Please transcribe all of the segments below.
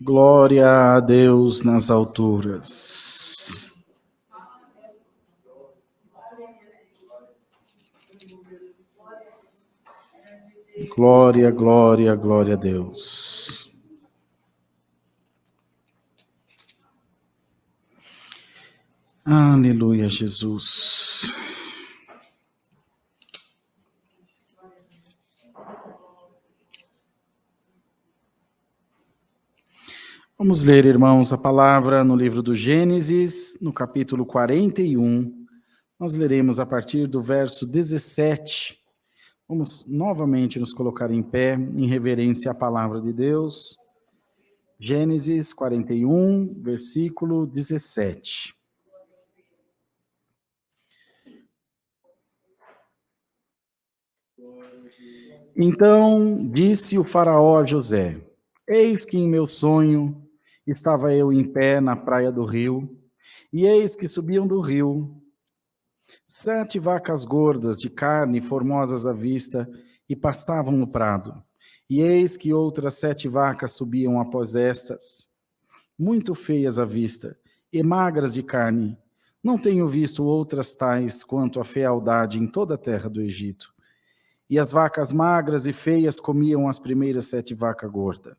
Glória a Deus nas alturas. Glória, glória, glória a Deus. Aleluia, Jesus. Vamos ler, irmãos, a palavra no livro do Gênesis, no capítulo 41. Nós leremos a partir do verso 17. Vamos novamente nos colocar em pé, em reverência à palavra de Deus. Gênesis 41, versículo 17. Então disse o faraó a José: Eis que em meu sonho estava eu em pé na praia do rio, e eis que subiam do rio 7 vacas gordas de carne formosas à vista e pastavam no prado. E eis que outras 7 vacas subiam após estas, muito feias à vista e magras de carne. Não tenho visto outras tais quanto a fealdade em toda a terra do Egito. E as vacas magras e feias comiam as primeiras 7 vacas gordas.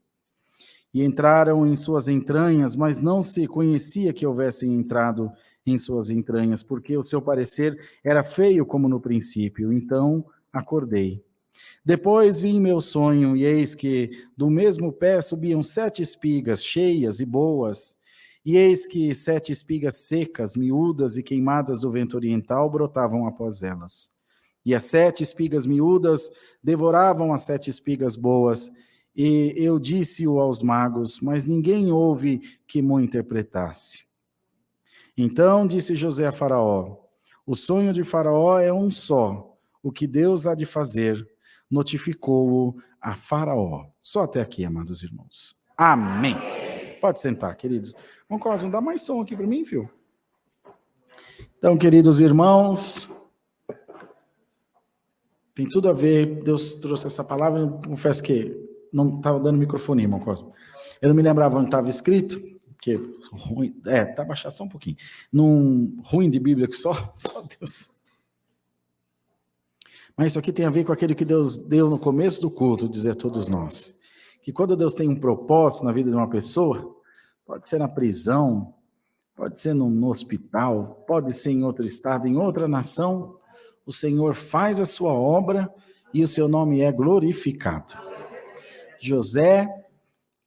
E entraram em suas entranhas, mas não se conhecia que houvessem entrado em suas entranhas, porque o seu parecer era feio como no princípio. Então acordei. Depois vi em meu sonho, e eis que do mesmo pé subiam 7 espigas, cheias e boas, e eis que 7 espigas secas, miúdas e queimadas do vento oriental brotavam após elas. E as 7 espigas miúdas devoravam as 7 espigas boas, e eu disse-o aos magos, mas ninguém houve que mo interpretasse. Então disse José a Faraó: O sonho de Faraó é um só, o que Deus há de fazer, notificou-o a Faraó. Só até aqui, amados irmãos. Amém. Pode sentar, queridos. Bom, Cosmo, dá mais som aqui para mim, filho. Então, queridos irmãos, tem tudo a ver, Deus trouxe essa palavra, eu confesso que não estava dando microfone, irmão Cosmo. Eu não me lembrava onde estava escrito, que ruim, tá baixado só um pouquinho. Num ruim de Bíblia que só Deus. Mas isso aqui tem a ver com aquele que Deus deu no começo do culto, dizer a todos nós. Que quando Deus tem um propósito na vida de uma pessoa, pode ser na prisão, pode ser no hospital, pode ser em outro estado, em outra nação, o Senhor faz a sua obra e o seu nome é glorificado. José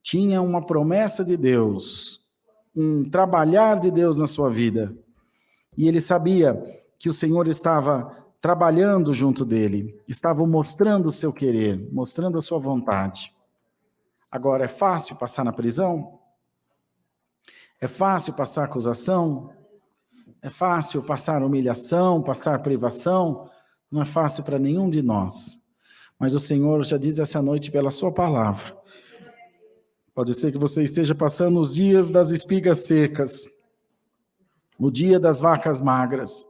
tinha uma promessa de Deus, um trabalhar de Deus na sua vida. E ele sabia que o Senhor estava trabalhando junto dele, estava mostrando o seu querer, mostrando a sua vontade. Agora, é fácil passar na prisão? É fácil passar acusação? É fácil passar humilhação, passar privação? Não é fácil para nenhum de nós. Mas o Senhor já diz essa noite pela sua palavra. Pode ser que você esteja passando os dias das espigas secas, o dia das vacas magras.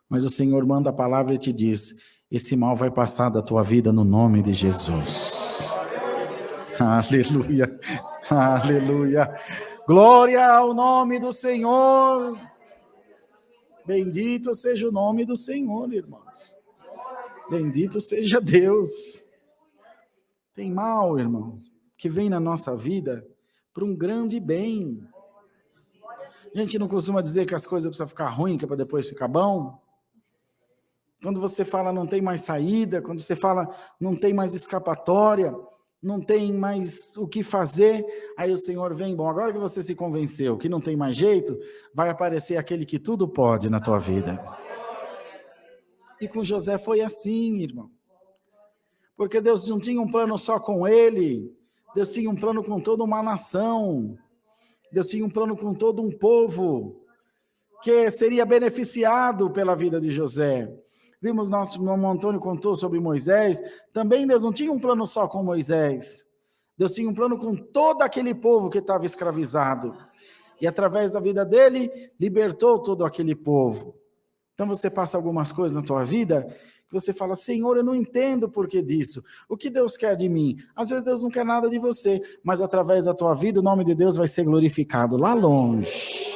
Mas o Senhor manda a palavra e te diz: esse mal vai passar da tua vida no nome de Jesus. Aleluia, aleluia. Glória ao nome do Senhor. Bendito seja o nome do Senhor, irmãos. Bendito seja Deus. Tem mal, irmãos, que vem na nossa vida para um grande bem. A gente não costuma dizer que as coisas precisam ficar ruins, que é para depois ficar bom. Quando você fala não tem mais saída, quando você fala não tem mais escapatória, não tem mais o que fazer, aí o Senhor vem, bom, agora que você se convenceu que não tem mais jeito, vai aparecer aquele que tudo pode na tua vida. E com José foi assim, irmão. Porque Deus não tinha um plano só com ele, Deus tinha um plano com toda uma nação, Deus tinha um plano com todo um povo, que seria beneficiado pela vida de José. Vimos, nosso irmão Antônio contou sobre Moisés, também Deus não tinha um plano só com Moisés, Deus tinha um plano com todo aquele povo que estava escravizado, e através da vida dele, libertou todo aquele povo. Então você passa algumas coisas na tua vida, Você fala, Senhor, eu não entendo o porquê disso. O que Deus quer de mim? Às vezes Deus não quer nada de você, mas através da tua vida o nome de Deus vai ser glorificado lá longe.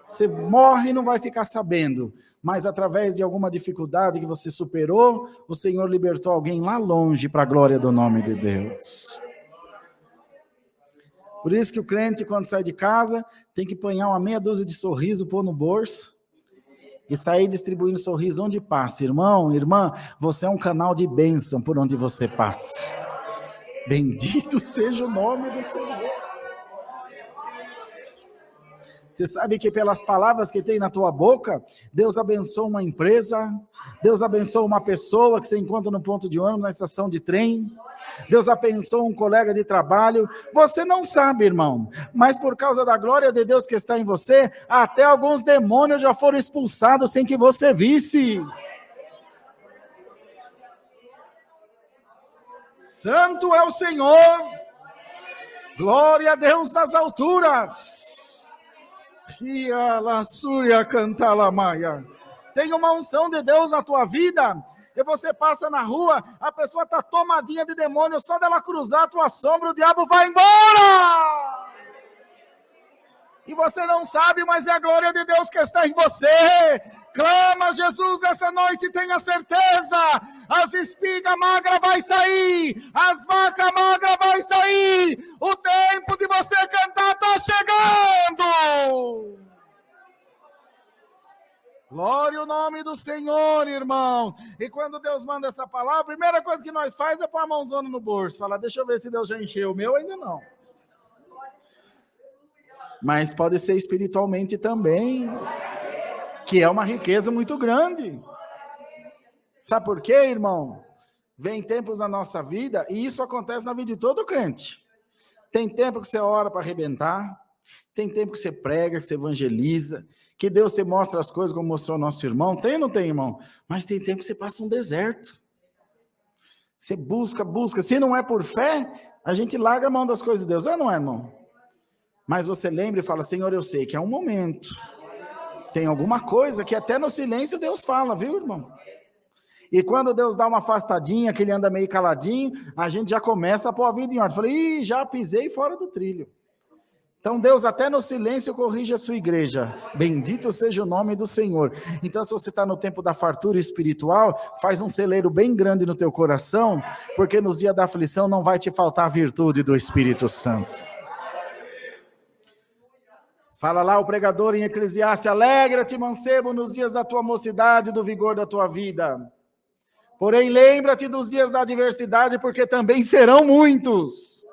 Você morre e não vai ficar sabendo, mas através de alguma dificuldade que você superou, o Senhor libertou alguém lá longe para a glória do nome de Deus. Por isso que o crente, quando sai de casa, tem que apanhar uma meia dúzia de sorriso, pôr no bolso, e sair distribuindo sorriso onde passa. Irmão, irmã, você é um canal de bênção por onde você passa. Bendito seja o nome do Senhor. Você sabe que pelas palavras que tem na tua boca, Deus abençoa uma empresa, Deus abençoa uma pessoa que você encontra no ponto de ônibus, na estação de trem, Deus abençoa um colega de trabalho. Você não sabe, irmão, mas por causa da glória de Deus que está em você, até alguns demônios já foram expulsados sem que você visse. Santo é o Senhor, glória a Deus nas alturas. Tem uma unção de Deus na tua vida, e você passa na rua, a pessoa está tomadinha de demônio, só dela cruzar a tua sombra, o diabo vai embora! E você não sabe, mas é a glória de Deus que está em você. Clama Jesus essa noite, tenha certeza, as espigas magras vai sair, as vacas magras vai sair, o tempo de você cantar está chegando. Glória ao nome do Senhor, irmão. E quando Deus manda essa palavra, a primeira coisa que nós faz é pôr a mãozona no bolso, falar, deixa eu ver se Deus já encheu, o meu ainda não. Mas pode ser espiritualmente também, que é uma riqueza muito grande. Sabe por quê, irmão? Vem tempos na nossa vida, e isso acontece na vida de todo crente. Tem tempo que você ora para arrebentar, tem tempo que você prega, que você evangeliza, que Deus te mostra as coisas como mostrou o nosso irmão. Tem ou não tem, irmão? Mas tem tempo que você passa um deserto. Você busca. Se não é por fé, a gente larga a mão das coisas de Deus. Não é, irmão? Mas você lembra e fala, Senhor, eu sei que é um momento. Tem alguma coisa que até no silêncio Deus fala, viu, irmão? E quando Deus dá uma afastadinha, que ele anda meio caladinho, a gente já começa a pôr a vida em ordem. Falei, já pisei fora do trilho. Então Deus até no silêncio corrige a sua igreja. Bendito seja o nome do Senhor. Então se você está no tempo da fartura espiritual, faz um celeiro bem grande no teu coração, porque nos dias da aflição não vai te faltar a virtude do Espírito Santo. Fala lá o pregador em Eclesiastes, alegra-te, mancebo, nos dias da tua mocidade e do vigor da tua vida. Porém, lembra-te dos dias da adversidade, porque também serão muitos.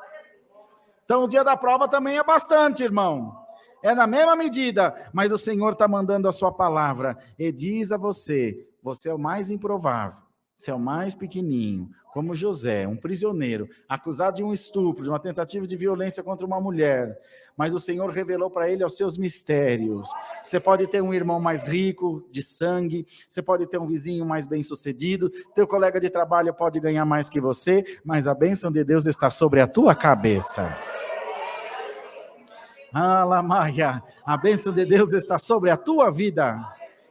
Então, o dia da prova também é bastante, irmão. É na mesma medida, mas o Senhor está mandando a sua palavra e diz a você, você é o mais improvável, você é o mais pequenininho, como José, um prisioneiro, acusado de um estupro, de uma tentativa de violência contra uma mulher, mas o Senhor revelou para ele os seus mistérios. Você pode ter um irmão mais rico, de sangue, você pode ter um vizinho mais bem-sucedido, teu colega de trabalho pode ganhar mais que você, mas a bênção de Deus está sobre a tua cabeça. Alamaia, a bênção de Deus está sobre a tua vida.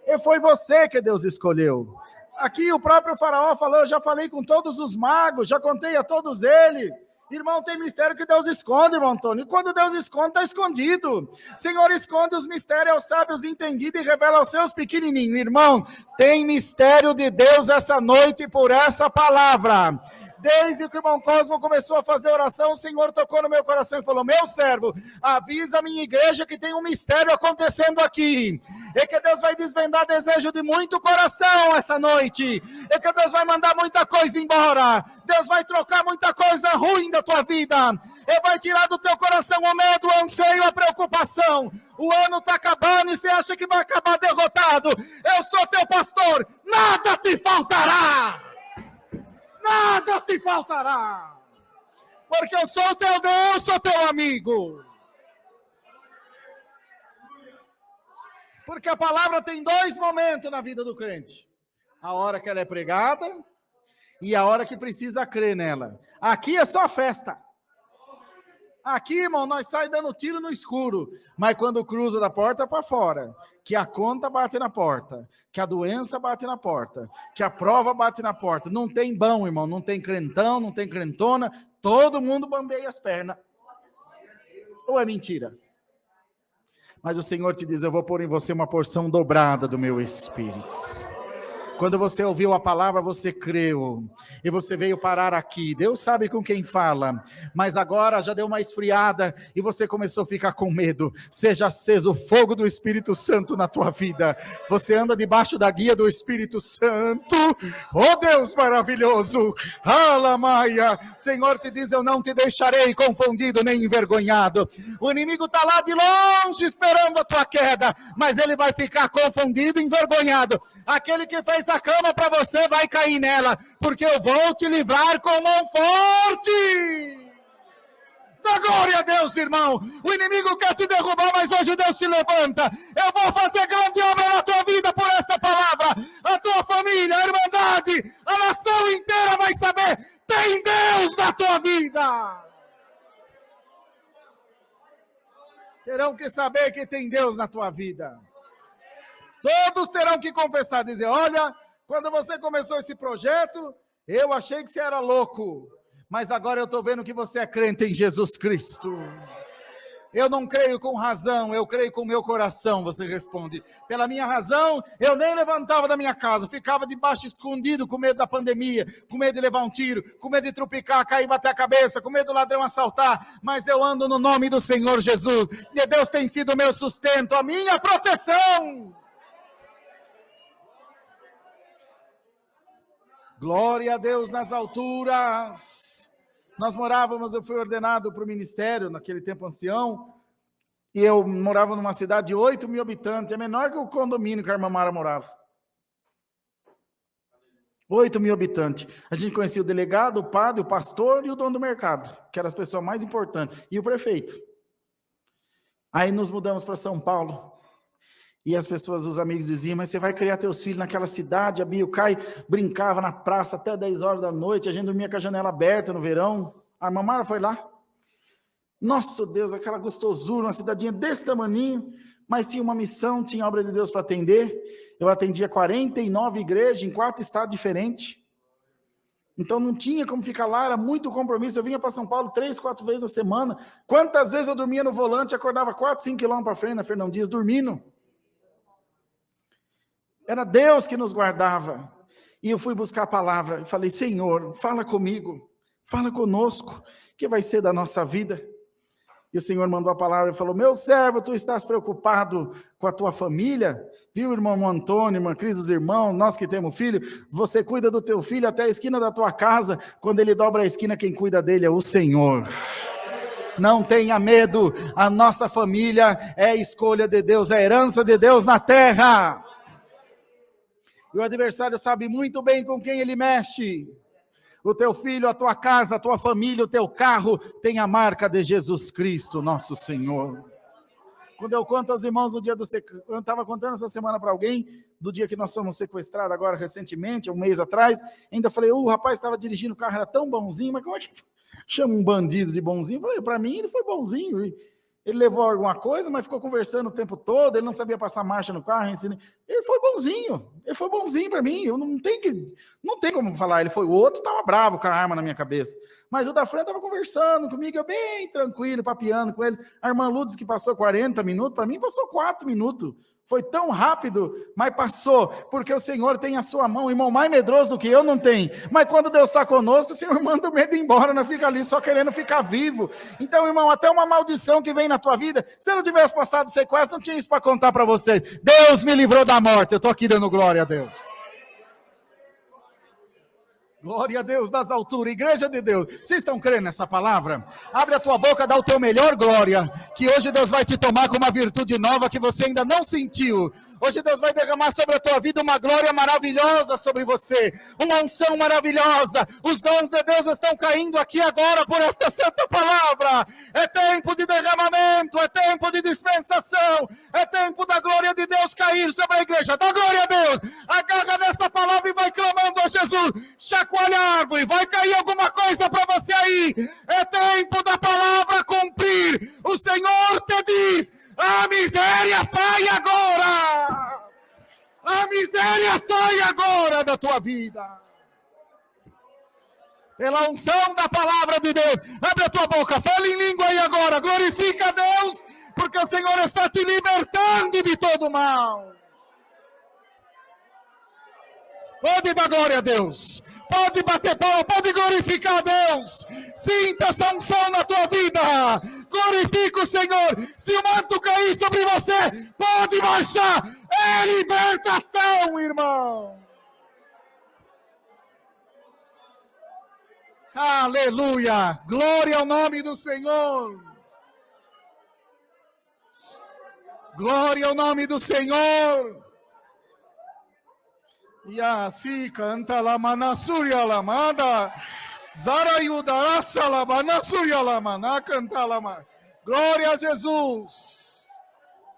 E foi você que Deus escolheu. Aqui o próprio faraó falou, eu já falei com todos os magos, já contei a todos eles. Irmão, tem mistério que Deus esconde, irmão Antônio. E quando Deus esconde, está escondido. Senhor, esconde os mistérios aos sábios entendidos e revela aos seus pequenininhos. Irmão, tem mistério de Deus essa noite por essa palavra. Desde que o irmão Cosmo começou a fazer oração, o Senhor tocou no meu coração e falou, meu servo, avisa a minha igreja que tem um mistério acontecendo aqui, e que Deus vai desvendar desejo de muito coração essa noite, e que Deus vai mandar muita coisa embora, Deus vai trocar muita coisa ruim da tua vida, e vai tirar do teu coração o medo, o anseio, a preocupação. O ano está acabando e você acha que vai acabar derrotado. Eu sou teu pastor, nada te faltará. Nada te faltará, porque eu sou teu Deus, sou teu amigo. Porque a palavra tem dois momentos na vida do crente: a hora que ela é pregada e a hora que precisa crer nela. Aqui é só festa. Aqui, irmão, nós saímos dando tiro no escuro, mas quando cruza da porta para fora, que a conta bate na porta, que a doença bate na porta, que a prova bate na porta, não tem bom, irmão, não tem crentão, não tem crentona, todo mundo bambeia as pernas. Ou é mentira? Mas o Senhor te diz, eu vou pôr em você uma porção dobrada do meu Espírito. Quando você ouviu a palavra, você creu, e você veio parar aqui. Deus sabe com quem fala, mas agora já deu uma esfriada, e você começou a ficar com medo. Seja aceso o fogo do Espírito Santo na tua vida. Você anda debaixo da guia do Espírito Santo. Oh Deus maravilhoso, Alamaia, Senhor te diz, eu não te deixarei confundido nem envergonhado. O inimigo está lá de longe esperando a tua queda, mas ele vai ficar confundido e envergonhado. Aquele que fez a cama para você vai cair nela, porque eu vou te livrar com mão forte. Dá glória a Deus, irmão. O inimigo quer te derrubar, mas hoje Deus te levanta. Eu vou fazer grande obra na tua vida por essa palavra. A tua família, a irmandade, a nação inteira vai saber, tem Deus na tua vida. Terão que saber que tem Deus na tua vida. Todos terão que confessar, dizer, olha, quando você começou esse projeto, eu achei que você era louco, mas agora eu estou vendo que você é crente em Jesus Cristo. Eu não creio com razão, eu creio com o meu coração, você responde. Pela minha razão, eu nem levantava da minha casa, ficava debaixo escondido com medo da pandemia, com medo de levar um tiro, com medo de trupicar, cair, bater a cabeça, com medo do ladrão assaltar, mas eu ando no nome do Senhor Jesus, e Deus tem sido o meu sustento, a minha proteção. Glória a Deus nas alturas. Nós morávamos, eu fui ordenado para o ministério, naquele tempo ancião, e eu morava numa cidade de 8 mil habitantes, é menor que o condomínio que a irmã Mara morava. 8 mil habitantes. A gente conhecia o delegado, o padre, o pastor e o dono do mercado, que eram as pessoas mais importantes, e o prefeito. Aí nos mudamos para São Paulo. E as pessoas, os amigos diziam, mas você vai criar teus filhos naquela cidade? A Bia e o Caio brincava na praça até 10 horas da noite, a gente dormia com a janela aberta no verão. A mamãe foi lá. Nossa Deus, aquela gostosura, uma cidadinha desse tamaninho, mas tinha uma missão, tinha obra de Deus para atender. Eu atendia 49 igrejas em 4 estados diferentes. Então não tinha como ficar lá, era muito compromisso. Eu vinha para São Paulo 3, 4 vezes na semana. Quantas vezes eu dormia no volante, acordava 4, 5 quilômetros para frente, na Fernão Dias, dormindo. Era Deus que nos guardava. E eu fui buscar a palavra e falei, Senhor, fala comigo, fala conosco, o que vai ser da nossa vida? E o Senhor mandou a palavra e falou, meu servo, tu estás preocupado com a tua família? Viu, irmão Antônio, irmã Cris, os irmãos, nós que temos filho, você cuida do teu filho até a esquina da tua casa, quando ele dobra a esquina, quem cuida dele é o Senhor. Não tenha medo, a nossa família é a escolha de Deus, é a herança de Deus na terra. E o adversário sabe muito bem com quem ele mexe. O teu filho, a tua casa, a tua família, o teu carro tem a marca de Jesus Cristo, nosso Senhor. Quando eu conto aos irmãos no dia do eu estava contando essa semana para alguém, do dia que nós fomos sequestrados agora recentemente, um mês atrás, ainda falei, o rapaz estava dirigindo o carro, era tão bonzinho, mas como é que chama um bandido de bonzinho? Eu falei, para mim ele foi bonzinho, ele levou alguma coisa, mas ficou conversando o tempo todo, ele não sabia passar marcha no carro, ele foi bonzinho para mim, eu não tem como falar, ele foi, o outro estava bravo com a arma na minha cabeça, mas o da frente estava conversando comigo, eu bem tranquilo, papeando com ele, a irmã Lourdes que passou 40 minutos, para mim passou 4 minutos, foi tão rápido, mas passou, porque o Senhor tem a sua mão, irmão mais medroso do que eu não tem, mas quando Deus está conosco, o Senhor manda o medo embora, não fica ali só querendo ficar vivo. Então, irmão, até uma maldição que vem na tua vida, se eu não tivesse passado sequestro, não tinha isso para contar para vocês. Deus me livrou da morte, eu estou aqui dando glória a Deus. Glória a Deus das alturas, igreja de Deus, vocês estão crendo nessa palavra? Abre a tua boca, dá o teu melhor glória, que hoje Deus vai te tomar com uma virtude nova que você ainda não sentiu. Hoje Deus vai derramar sobre a tua vida uma glória maravilhosa sobre você, uma unção maravilhosa. Os dons de Deus estão caindo aqui agora por esta santa palavra. É tempo de derramamento, é tempo de dispensação, é tempo da glória de Deus cair sobre a igreja. Dá glória a Deus, agarra nessa palavra e vai clamando a Jesus. Chacoalha a árvore, vai cair alguma coisa para você aí. É tempo da palavra cumprir. miséria sai agora da tua vida. Pela unção da palavra de Deus, abre a tua boca, fala em língua aí agora, glorifica a Deus, porque o Senhor está te libertando de todo mal. Pode dar glória a Deus, pode bater palma, pode glorificar a Deus. Sinta essa unção na tua vida, glorifica o Senhor. Se o manto cair sobre você, pode marchar, é libertação, irmão. Aleluia, glória ao nome do Senhor. Glória ao nome do Senhor. E assim canta la manasuria la manda, zarayuda asa la manasuria la mana canta la ma. Glória a Jesus.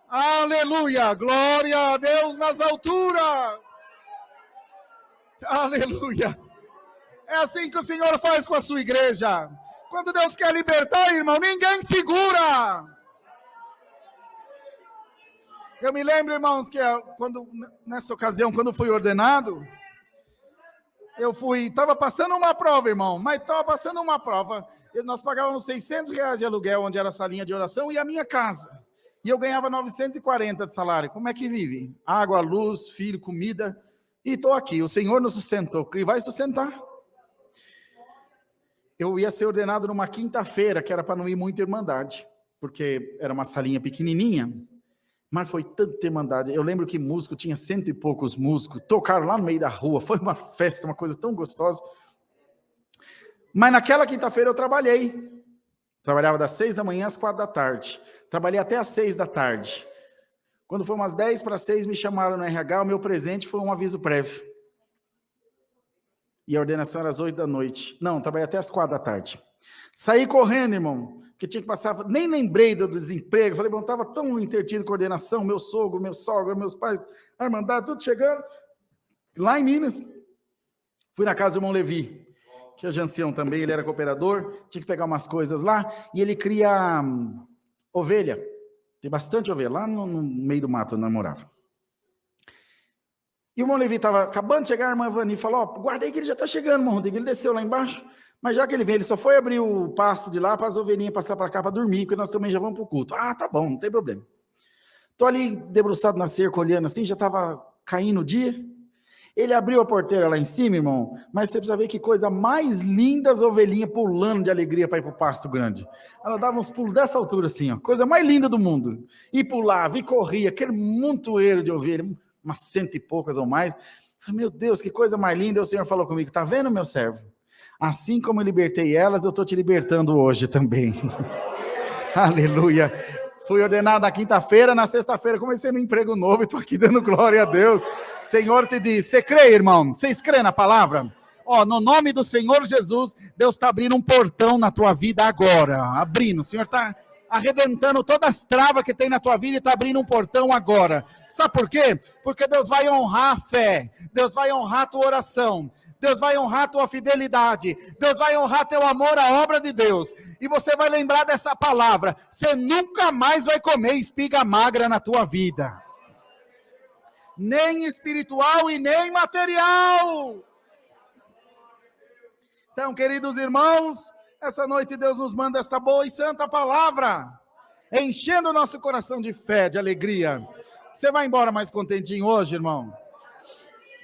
Aleluia, glória a Deus nas alturas. Aleluia. É assim que o Senhor faz com a sua igreja. Quando Deus quer libertar, irmão, ninguém segura. Eu me lembro, irmãos, que nessa ocasião, quando fui ordenado, estava passando uma prova, irmão, mas estava passando uma prova. Nós pagávamos R$600 de aluguel, onde era a salinha de oração, e a minha casa. E eu ganhava 940 de salário. Como é que vive? Água, luz, filho, comida. E estou aqui, o Senhor nos sustentou, e vai sustentar. Eu ia ser ordenado numa quinta-feira, que era para não ir muita irmandade, porque era uma salinha pequenininha, mas foi tanta irmandade. Eu lembro que músico, tinha 100 e poucos músicos, tocaram lá no meio da rua, foi uma festa, uma coisa tão gostosa. Mas naquela quinta-feira eu trabalhava das 6 da manhã às 4 da tarde, trabalhei até às 6 da tarde. Quando foi umas 10 para 6, me chamaram no RH, o meu presente foi um aviso prévio. E a ordenação era às 8 da noite. Não, trabalhei até às 4 da tarde. Saí correndo, irmão, que tinha que passar, nem lembrei do desemprego, falei, bom, estava tão intertido com a ordenação, meu sogro, meu sogra, meus pais, a irmandade, tudo chegando, lá em Minas. Fui na casa do irmão Levi, que é ancião também, ele era cooperador, tinha que pegar umas coisas lá, e ele cria ovelha, tem bastante ovelha, lá no meio do mato onde nós morava. E o irmão Levi estava acabando de chegar, a irmã Vani falou, guarda aí que ele já está chegando, irmão Rodrigo. Ele desceu lá embaixo, mas já que ele veio, ele só foi abrir o pasto de lá para as ovelhinhas passar para cá para dormir, porque nós também já vamos para o culto. Ah, tá bom, não tem problema. Estou ali debruçado na cerca, olhando assim, já estava caindo o dia. Ele abriu a porteira lá em cima, irmão, mas você precisa ver que coisa mais linda, as ovelhinhas pulando de alegria para ir para o pasto grande. Ela dava uns pulos dessa altura assim, ó, coisa mais linda do mundo. E pulava, e corria, aquele montoeiro de ovelha, umas 100 e poucas ou mais. Falei, meu Deus, que coisa mais linda. E o Senhor falou comigo, tá vendo, meu servo? Assim como eu libertei elas, eu estou te libertando hoje também. Aleluia. Fui ordenado na quinta-feira, na sexta-feira comecei meu emprego novo e estou aqui dando glória a Deus. Senhor te diz, você crê, irmão? Vocês crê na palavra? Ó, no nome do Senhor Jesus, Deus está abrindo um portão na tua vida agora. Abrindo, o Senhor está arrebentando todas as travas que tem na tua vida e está abrindo um portão agora. Sabe por quê? Porque Deus vai honrar a fé, Deus vai honrar a tua oração, Deus vai honrar a tua fidelidade, Deus vai honrar teu amor à obra de Deus, e você vai lembrar dessa palavra, você nunca mais vai comer espiga magra na tua vida, nem espiritual e nem material. Então, queridos irmãos, essa noite Deus nos manda esta boa e santa palavra, enchendo o nosso coração de fé, de alegria. Você vai embora mais contentinho hoje, irmão?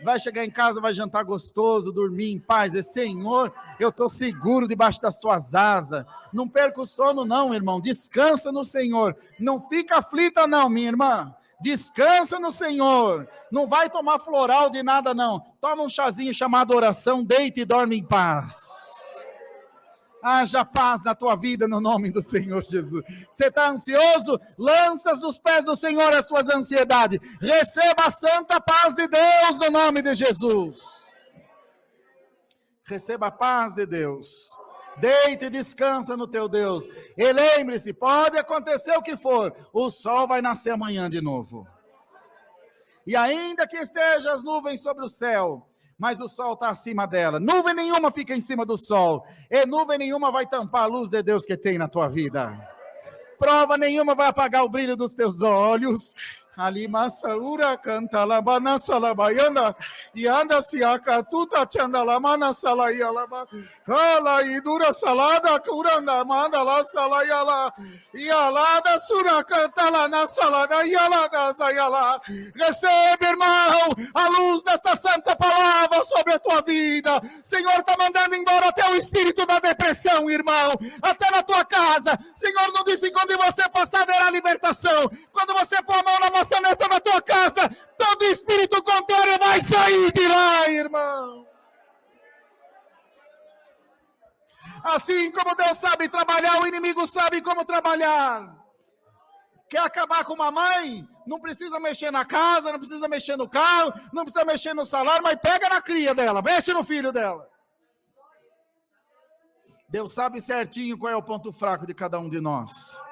Vai chegar em casa, vai jantar gostoso, dormir em paz. E, Senhor, eu estou seguro debaixo das tuas asas. Não perca o sono não, irmão. Descansa no Senhor. Não fica aflita não, minha irmã. Descansa no Senhor. Não vai tomar floral de nada não. Toma um chazinho chamado oração, deita e dorme em paz. Haja paz na tua vida no nome do Senhor Jesus. Você está ansioso? Lança aos pés do Senhor as tuas ansiedades. Receba a santa paz de Deus no nome de Jesus. Receba a paz de Deus. Deite e descansa no teu Deus. E lembre-se, pode acontecer o que for, o sol vai nascer amanhã de novo. E ainda que estejam as nuvens sobre o céu, mas o sol está acima dela. Nuvem nenhuma fica em cima do sol. E nuvem nenhuma vai tampar a luz de Deus que tem na tua vida. Prova nenhuma vai apagar o brilho dos teus olhos. Alimasaura canta labana salabayana e anda se acatuta chandalamana salayalaba ala idura salada curanda manda lá salayala e alada sura canta lá na salada e alada zayala. Recebe, irmão, a luz dessa santa palavra sobre a tua vida. Senhor está mandando embora até o espírito da depressão, irmão, até na tua casa. Senhor não disse quando você passar verá libertação. Quando você pôr a mão na maçaneta da tua casa, todo espírito contrário vai sair de lá, irmão. Assim como Deus sabe trabalhar, o inimigo sabe como trabalhar. Quer acabar com uma mãe? Não precisa mexer na casa, não precisa mexer no carro, não precisa mexer no salário, mas pega na cria dela, mexe no filho dela. Deus sabe certinho qual é o ponto fraco de cada um de nós.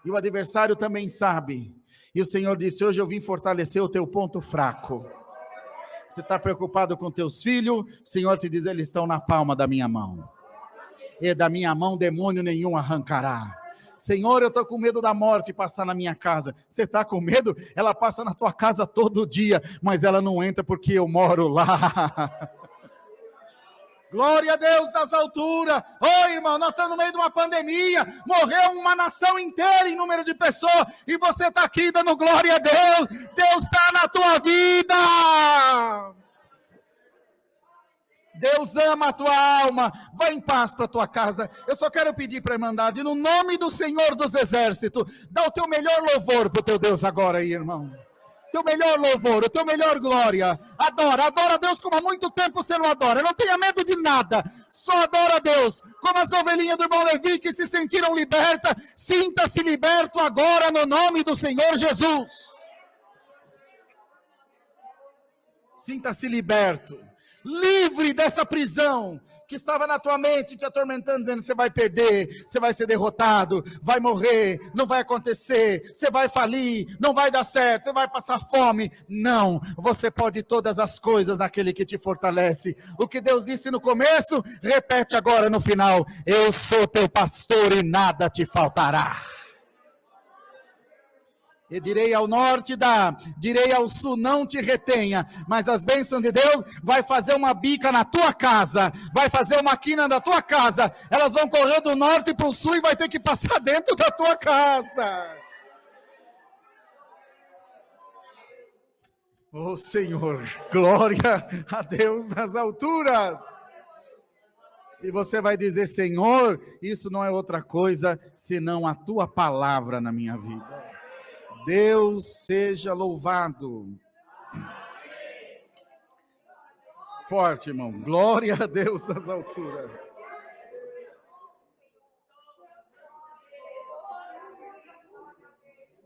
E o adversário também sabe. E o Senhor disse, hoje eu vim fortalecer o teu ponto fraco. Você está preocupado com teus filhos? O Senhor te diz, eles estão na palma da minha mão. E da minha mão demônio nenhum arrancará. Senhor, eu estou com medo da morte passar na minha casa. Você está com medo? Ela passa na tua casa todo dia, mas ela não entra porque eu moro lá. Glória a Deus das alturas. Ô irmão, nós estamos no meio de uma pandemia. Morreu uma nação inteira em número de pessoas. E você está aqui dando glória a Deus. Deus está na tua vida. Deus ama a tua alma. Vai em paz para a tua casa. Eu só quero pedir para a Irmandade, no nome do Senhor dos Exércitos, dá o teu melhor louvor para o teu Deus agora aí, irmão. Teu melhor louvor, o teu melhor glória. Adora a Deus como há muito tempo você não adora. Não tenha medo de nada, só adora a Deus. Como as ovelhinhas do irmão Levi que se sentiram libertas, sinta-se liberto agora no nome do Senhor Jesus. Sinta-se liberto, livre dessa prisão que estava na tua mente te atormentando, dizendo você vai perder, você vai ser derrotado, vai morrer, não vai acontecer, você vai falir, não vai dar certo, você vai passar fome. Não, você pode todas as coisas naquele que te fortalece. O que Deus disse no começo, repete agora no final, eu sou teu pastor e nada te faltará. E direi ao norte direi ao sul, não te retenha, mas as bênçãos de Deus vai fazer uma bica na tua casa, vai fazer uma quina na tua casa, elas vão correr do norte para o sul e vai ter que passar dentro da tua casa. Oh Senhor, glória a Deus nas alturas. E você vai dizer, Senhor, isso não é outra coisa senão a tua palavra na minha vida. Deus seja louvado. Forte, irmão. Glória a Deus nas alturas.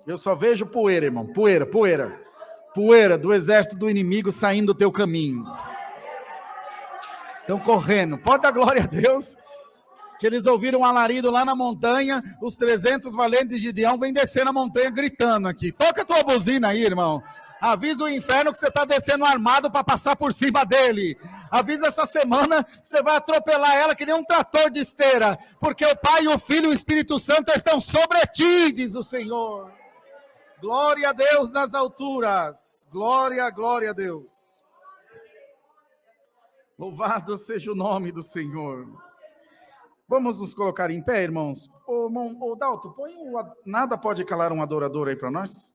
Eu só vejo poeira, irmão. Poeira, poeira. Poeira do exército do inimigo saindo do teu caminho. Estão correndo. Pode dar glória a Deus. Que eles ouviram um alarido lá na montanha, os 300 valentes de Gideão vêm descer na montanha gritando aqui. Toca a tua buzina aí, irmão. Avisa o inferno que você está descendo armado para passar por cima dele. Avisa essa semana que você vai atropelar ela que nem um trator de esteira. Porque o Pai, o Filho e o Espírito Santo estão sobre ti, diz o Senhor. Glória a Deus nas alturas. Glória, glória a Deus. Louvado seja o nome do Senhor. Vamos nos colocar em pé, irmãos. Ô Dalto, põe Nada Pode Calar um Adorador aí para nós.